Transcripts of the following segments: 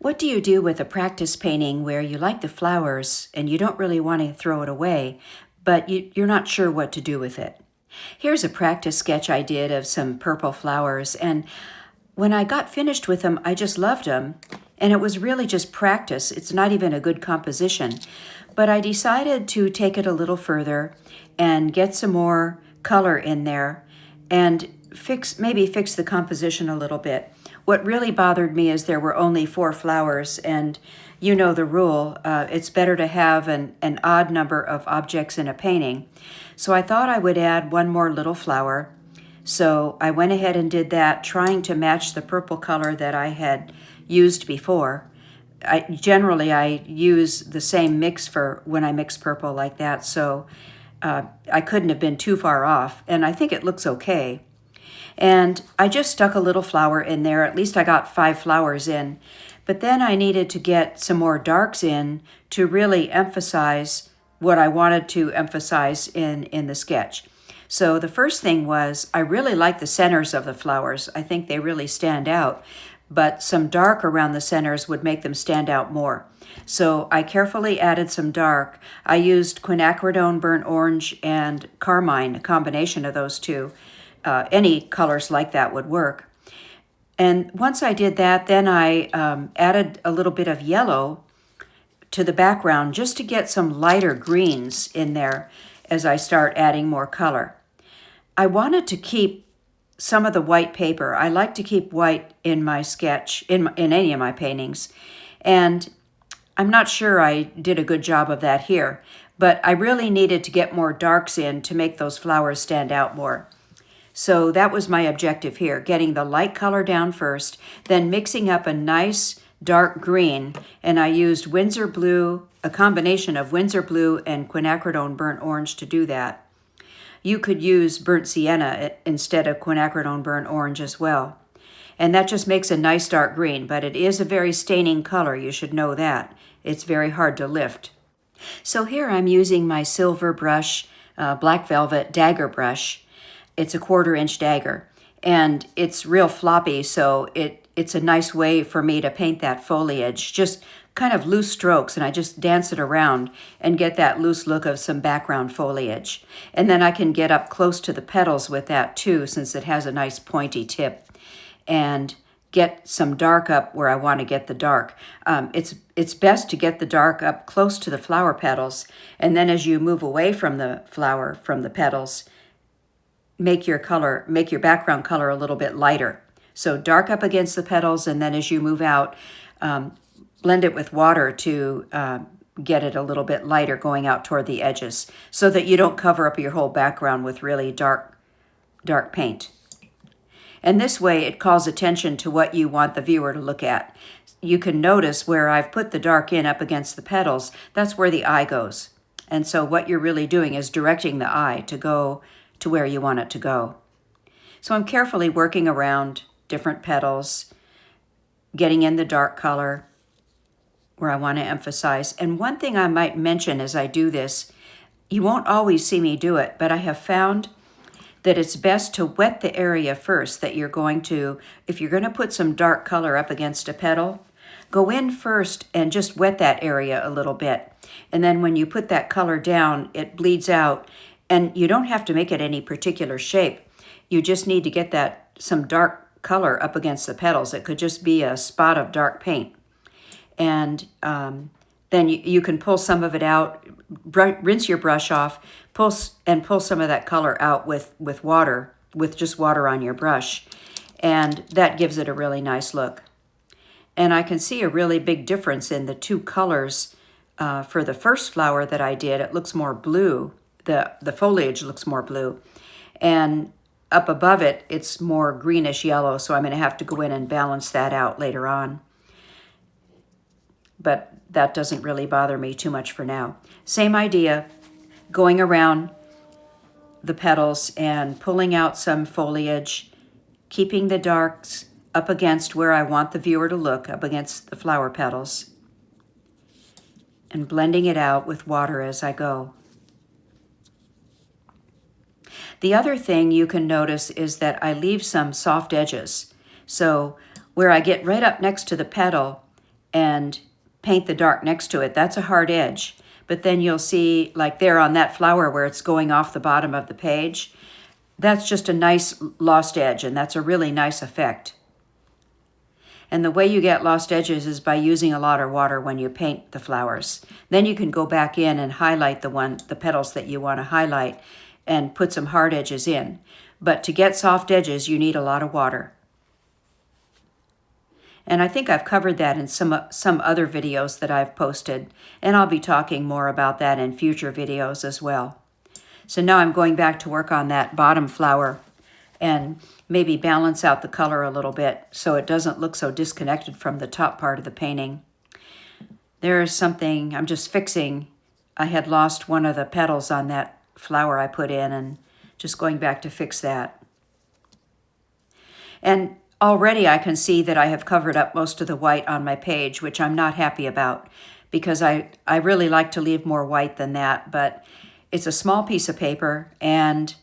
What do you do with a practice painting where you like the flowers and you don't really want to throw it away, but you're not sure what to do with it? Here's a practice sketch I did of some purple flowers, and when I got finished with them, I just loved them, and it was really just practice. It's not even a good composition, but I decided to take it a little further and get some more color in there and maybe fix the composition a little bit. What really bothered me is there were only 4 flowers, and you know the rule. It's better to have an odd number of objects in a painting. So I thought I would add one more little flower. So I went ahead and did that, trying to match the purple color that I had used before. Generally, I use the same mix for when I mix purple like that, so I couldn't have been too far off, and I think it looks okay. And I just stuck a little flower in there. At least I got 5 flowers in. But then I needed to get some more darks in to really emphasize what I wanted to emphasize in the sketch. So the first thing was, I really like the centers of the flowers. I think they really stand out, but some dark around the centers would make them stand out more. So I carefully added some dark. I used quinacridone burnt orange and carmine, a combination of those two. Any colors like that would work. And once I did that, then I added a little bit of yellow to the background just to get some lighter greens in there as I start adding more color. I wanted to keep some of the white paper. I like to keep white in my sketch, in any of my paintings. And I'm not sure I did a good job of that here, but I really needed to get more darks in to make those flowers stand out more. So that was my objective here, getting the light color down first, then mixing up a nice dark green, and I used Winsor blue, a combination of Winsor blue and quinacridone burnt orange to do that. You could use burnt sienna instead of quinacridone burnt orange as well. And that just makes a nice dark green, but it is a very staining color, you should know that. It's very hard to lift. So here I'm using my silver brush, black velvet dagger brush. It's a 1/4-inch dagger, and it's real floppy, so it's a nice way for me to paint that foliage. Just kind of loose strokes, and I just dance it around and get that loose look of some background foliage. And then I can get up close to the petals with that too, since it has a nice pointy tip, and get some dark up where I want to get the dark. It's best to get the dark up close to the flower petals, and then as you move away from the flower, from the petals, make your background color a little bit lighter. So dark up against the petals, and then as you move out, blend it with water to get it a little bit lighter going out toward the edges, so that you don't cover up your whole background with really dark paint. And this way it calls attention to what you want the viewer to look at. You can notice where I've put the dark in up against the petals, that's where the eye goes. And so what you're really doing is directing the eye to go to where you want it to go. So I'm carefully working around different petals, getting in the dark color where I want to emphasize. And one thing I might mention as I do this, you won't always see me do it, but I have found that it's best to wet the area first that you're going to, if you're going to put some dark color up against a petal, go in first and just wet that area a little bit. And then when you put that color down, it bleeds out. And you don't have to make it any particular shape. You just need to get some dark color up against the petals. It could just be a spot of dark paint. And then you can pull some of it out, rinse your brush off, pull some of that color out with water, with just water on your brush. And that gives it a really nice look. And I can see a really big difference in the 2 colors. For the first flower that I did, it looks more blue. The foliage looks more blue, and up above it, it's more greenish yellow, so I'm going to have to go in and balance that out later on. But that doesn't really bother me too much for now. Same idea, going around the petals and pulling out some foliage, keeping the darks up against where I want the viewer to look, up against the flower petals, and blending it out with water as I go. The other thing you can notice is that I leave some soft edges. So where I get right up next to the petal and paint the dark next to it, that's a hard edge. But then you'll see, like there on that flower where it's going off the bottom of the page, that's just a nice lost edge, and that's a really nice effect. And the way you get lost edges is by using a lot of water when you paint the flowers. Then you can go back in and highlight the petals that you want to highlight and put some hard edges in. But to get soft edges, you need a lot of water. And I think I've covered that in some other videos that I've posted, and I'll be talking more about that in future videos as well. So now I'm going back to work on that bottom flower and maybe balance out the color a little bit so it doesn't look so disconnected from the top part of the painting. There is something I'm just fixing. I had lost one of the petals on that flower I put in, and just going back to fix that. And already I can see that I have covered up most of the white on my page, which I'm not happy about because I really like to leave more white than that, but it's a small piece of paper, and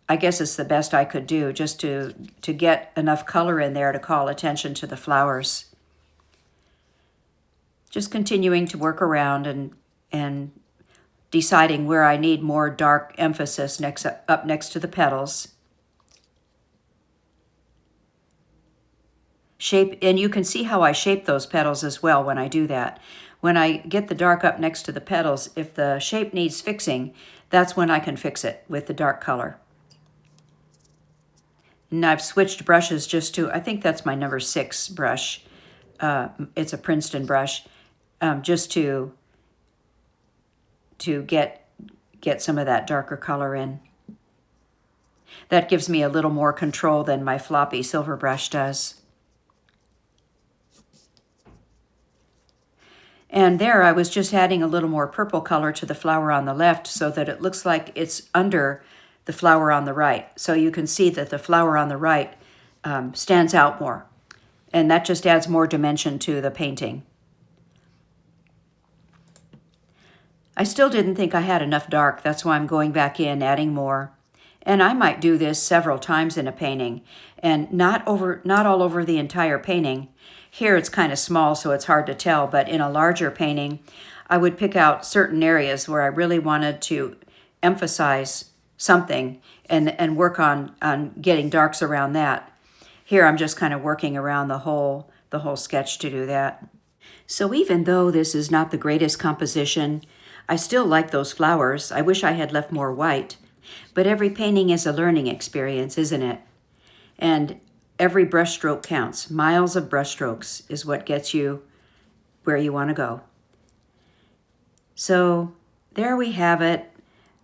I guess it's the best I could do just to get enough color in there to call attention to the flowers. Just continuing to work around and deciding where I need more dark emphasis up next to the petals. Shape, and you can see how I shape those petals as well when I do that. When I get the dark up next to the petals, if the shape needs fixing, that's when I can fix it with the dark color. And I've switched brushes just to, I think that's my number 6 brush. It's a Princeton brush, just to get some of that darker color in. That gives me a little more control than my floppy silver brush does. And there I was just adding a little more purple color to the flower on the left so that it looks like it's under the flower on the right. So you can see that the flower on the right stands out more. And that just adds more dimension to the painting. I still didn't think I had enough dark. That's why I'm going back in, adding more. And I might do this several times in a painting, and not all over the entire painting. Here it's kind of small, so it's hard to tell, but in a larger painting, I would pick out certain areas where I really wanted to emphasize something and work on getting darks around that. Here I'm just kind of working around the whole sketch to do that. So even though this is not the greatest composition, I still like those flowers. I wish I had left more white, but every painting is a learning experience, isn't it? And every brushstroke counts. Miles of brushstrokes is what gets you where you want to go. So there we have it.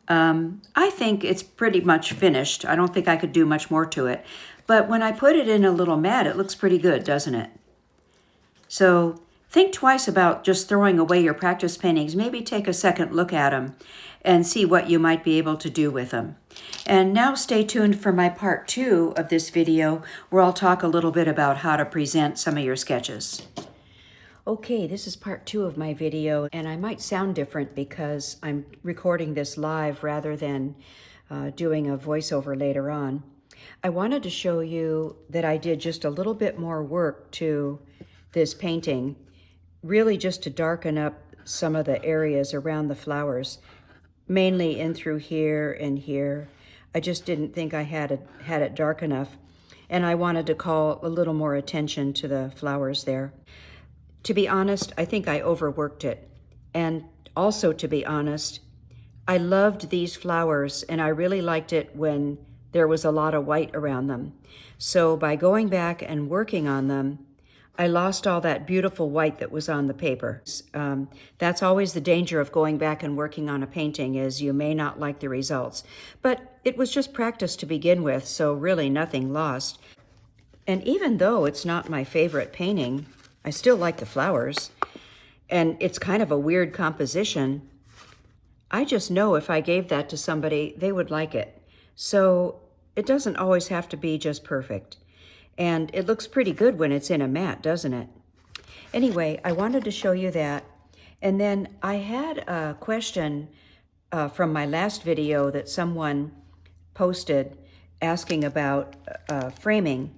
I think it's pretty much finished. I don't think I could do much more to it. But when I put it in a little mat, it looks pretty good, doesn't it? So think twice about just throwing away your practice paintings. Maybe take a second look at them and see what you might be able to do with them. And now stay tuned for my part 2 of this video, where I'll talk a little bit about how to present some of your sketches. Okay, this is part 2 of my video, and I might sound different because I'm recording this live rather than doing a voiceover later on. I wanted to show you that I did just a little bit more work to this painting, really just to darken up some of the areas around the flowers, mainly in through here and here. I just didn't think I had it dark enough, and I wanted to call a little more attention to the flowers there. To be honest, I think I overworked it. And also, to be honest, I loved these flowers, and I really liked it when there was a lot of white around them. So by going back and working on them, I lost all that beautiful white that was on the paper. That's always the danger of going back and working on a painting, is you may not like the results. But it was just practice to begin with, so really nothing lost. And even though it's not my favorite painting, I still like the flowers, and it's kind of a weird composition. I just know if I gave that to somebody, they would like it. So it doesn't always have to be just perfect. And it looks pretty good when it's in a mat, doesn't it? Anyway, I wanted to show you that. And then I had a question from my last video that someone posted asking about framing.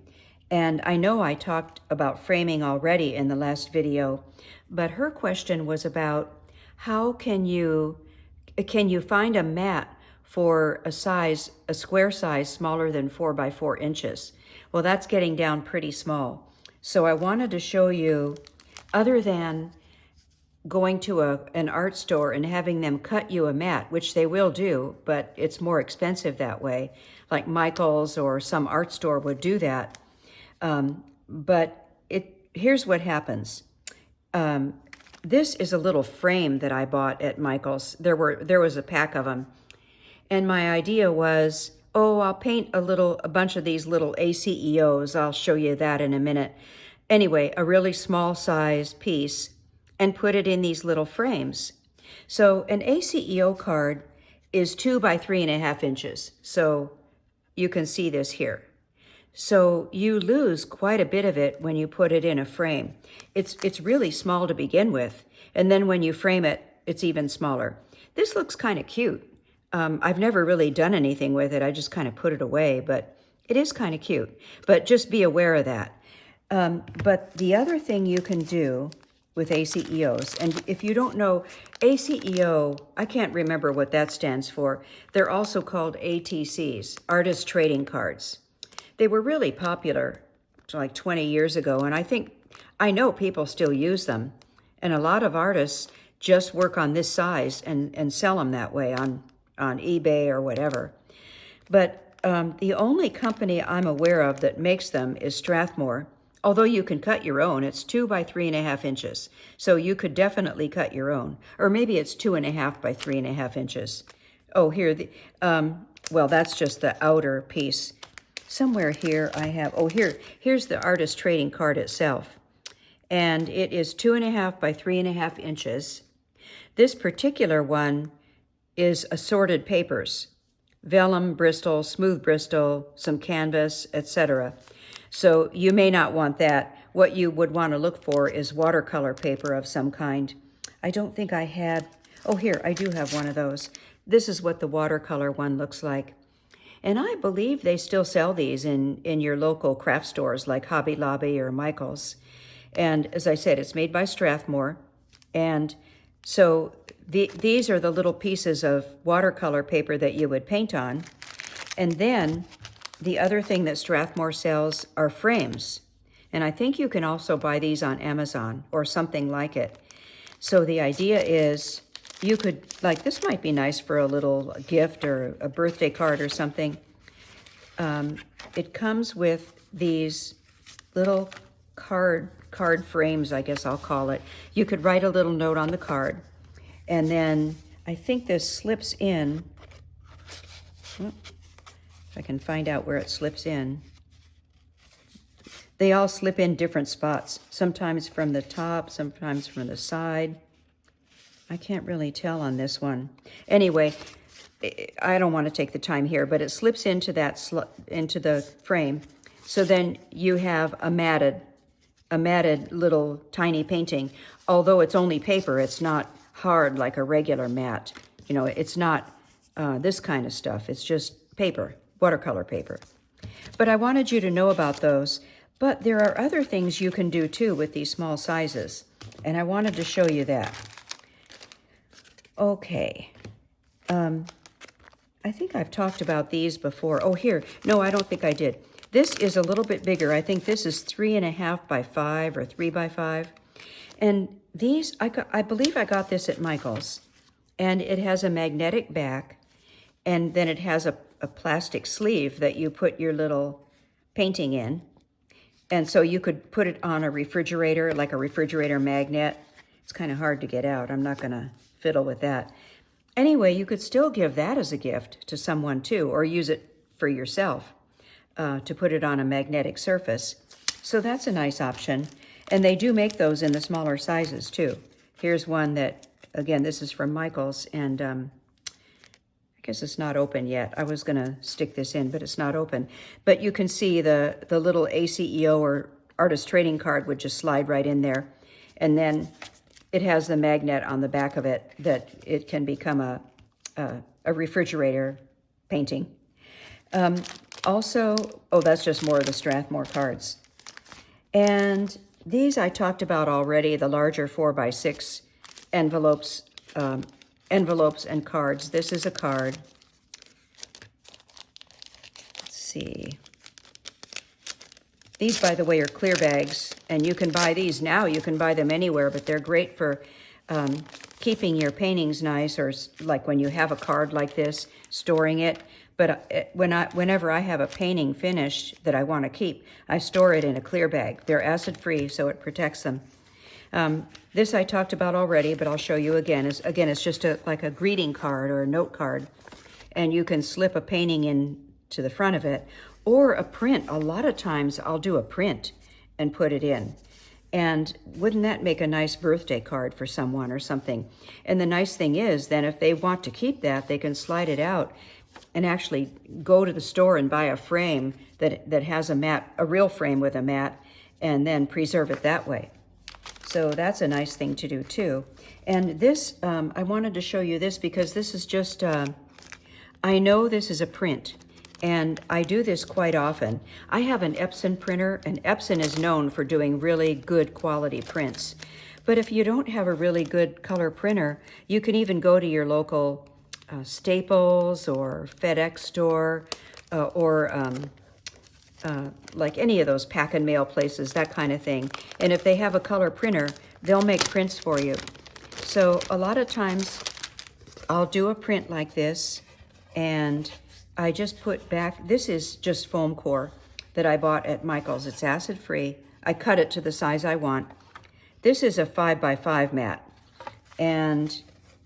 And I know I talked about framing already in the last video, but her question was about how can you find a mat for a square size smaller than 4 by 4 inches? Well, that's getting down pretty small. So I wanted to show you, other than going to an art store and having them cut you a mat, which they will do, but it's more expensive that way, like Michael's or some art store would do that. But here's what happens. This is a little frame that I bought at Michael's. There was a pack of them. And my idea was, oh, I'll paint a bunch of these little ACEOs. I'll show you that in a minute. Anyway, a really small size piece, and put it in these little frames. So an ACEO card is 2 by 3.5 inches. So you can see this here. So you lose quite a bit of it when you put it in a frame. It's really small to begin with, and then when you frame it, it's even smaller. This looks kind of cute. I've never really done anything with it. I just kind of put it away, but it is kind of cute. But just be aware of that. But the other thing you can do with ACEOs, and if you don't know, ACEO, I can't remember what that stands for. They're also called ATCs, Artist Trading Cards. They were really popular like 20 years ago, and I know people still use them. And a lot of artists just work on this size and sell them that way on eBay or whatever. But the only company I'm aware of that makes them is Strathmore. Although you can cut your own, it's 2 by 3.5 inches. So you could definitely cut your own. Or maybe it's 2.5 by 3.5 inches. Oh, here, well, that's just the outer piece. Somewhere here I have, here's the Artist Trading Card itself. And it is 2.5 by 3.5 inches. This particular one is assorted papers. Vellum, Bristol, smooth Bristol, some canvas, etc. So you may not want that. What you would want to look for is watercolor paper of some kind. I don't think I had, oh here, I do have one of those. This is what the watercolor one looks like. And I believe they still sell these in your local craft stores like Hobby Lobby or Michael's. And as I said, it's made by Strathmore. And so these are the little pieces of watercolor paper that you would paint on. And then the other thing that Strathmore sells are frames. And I think you can also buy these on Amazon or something like it. So the idea is you could, like, this might be nice for a little gift or a birthday card or something. It comes with these little card frames, I guess I'll call it. You could write a little note on the card. And then I think this slips in. If I can find out where it slips in. They all slip in different spots, sometimes from the top, sometimes from the side. I can't really tell on this one. Anyway, I don't want to take the time here, but it slips into into the frame. So then you have a matted little tiny painting. Although it's only paper, it's not hard like a regular mat. You know, it's not this kind of stuff. It's just paper. Watercolor paper. But I wanted you to know about those. But there are other things you can do too with these small sizes. And I wanted to show you that. Okay. I think I've talked about these before. Oh, here. No, I don't think I did. This is a little bit bigger. I think this is 3.5 by 5 or 3 by 5. And these, I believe I got this at Michael's. And it has a magnetic back. And then it has a plastic sleeve that you put your little painting in. And so you could put it on a refrigerator, like a refrigerator magnet. It's kind of hard to get out. I'm not going to fiddle with that. Anyway, you could still give that as a gift to someone too, or use it for yourself to put it on a magnetic surface. So that's a nice option. And they do make those in the smaller sizes too. Here's one that, again, this is from Michael's, and I guess it's not open yet. I was gonna stick this in, but it's not open. But you can see the little ACEO or Artist Trading Card would just slide right in there. And then it has the magnet on the back of it that it can become a refrigerator painting. Also, oh, that's just more of the Strathmore cards. And these I talked about already, the larger 4x6 envelopes, envelopes and cards. This is a card. Let's see. These, by the way, are clear bags, and you can buy these now. You can buy them anywhere, but they're great for keeping your paintings nice, or like when you have a card like this, storing it. But whenever I have a painting finished that I want to keep, I store it in a clear bag. They're acid-free, so it protects them. This I talked about already, but I'll show you again. It's just like a greeting card or a note card, and you can slip a painting in to the front of it, or a print. A lot of times I'll do a print and put it in. And wouldn't that make a nice birthday card for someone or something? And the nice thing is, then if they want to keep that, they can slide it out and actually go to the store and buy a frame that has a mat, a real frame with a mat, and then preserve it that way. So that's a nice thing to do too. And this, I wanted to show you this because this is just, I know this is a print, and I do this quite often. I have an Epson printer, and Epson is known for doing really good quality prints. But if you don't have a really good color printer, you can even go to your local Staples or FedEx store or like any of those pack and mail places, that kind of thing. And if they have a color printer, they'll make prints for you. So a lot of times I'll do a print like this, and I just put back, this is just foam core that I bought at Michael's. It's acid free. I cut it to the size I want. This is a 5x5 mat, and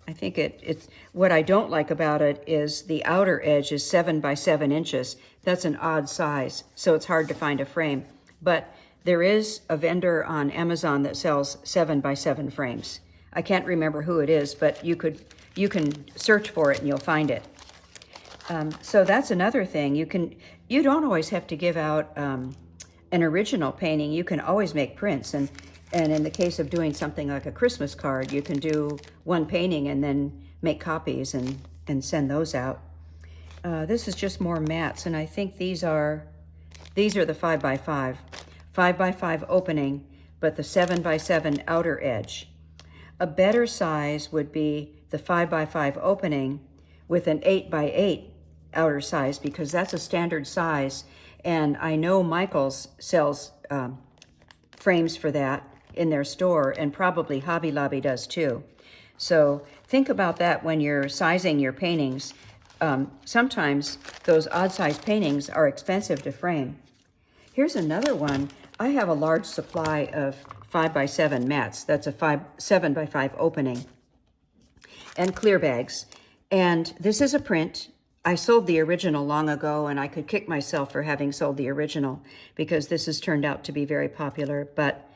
I think it's what I don't like about it is the outer edge is 7 by 7 inches. That's an odd size, so it's hard to find a frame. But there is a vendor on Amazon that sells 7 by 7 frames. I can't remember who it is, but you can search for it and you'll find it. So that's another thing. You don't always have to give out an original painting. You can always make prints, and in the case of doing something like a Christmas card, you can do one painting and then make copies and send those out. This is just more mats, and I think these are the 5x5. 5x5 opening, but the 7x7 outer edge. A better size would be the 5x5 opening with an 8x8 outer size, because that's a standard size, and I know Michael's sells frames for that in their store, and probably Hobby Lobby does too. So think about that when you're sizing your paintings. Sometimes those odd-sized paintings are expensive to frame. Here's another one. I have a large supply of 5x7 mats. That's a 7x5 opening, and clear bags. And this is a print. I sold the original long ago, and I could kick myself for having sold the original because this has turned out to be very popular, but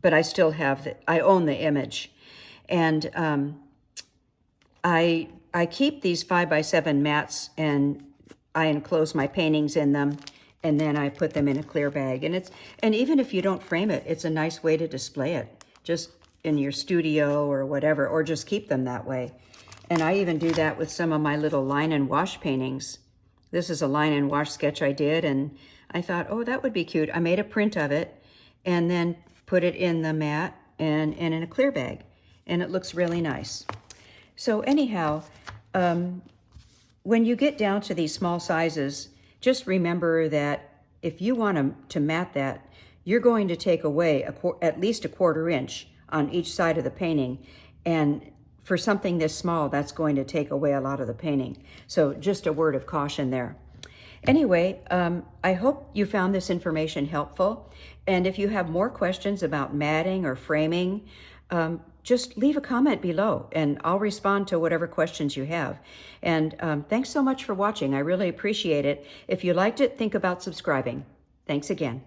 I still have I own the image. And I keep these 5x7 mats, and I enclose my paintings in them, and then I put them in a clear bag. And even if you don't frame it, it's a nice way to display it, just in your studio or whatever, or just keep them that way. And I even do that with some of my little line and wash paintings. This is a line and wash sketch I did, and I thought, oh, that would be cute. I made a print of it and then put it in the mat and in a clear bag, and it looks really nice. So anyhow, when you get down to these small sizes, just remember that if you want to mat that, you're going to take away at least a 1/4 inch on each side of the painting, and for something this small, that's going to take away a lot of the painting. So just a word of caution there. Anyway, I hope you found this information helpful. And if you have more questions about matting or framing, just leave a comment below and I'll respond to whatever questions you have. And thanks so much for watching. I really appreciate it. If you liked it, think about subscribing. Thanks again.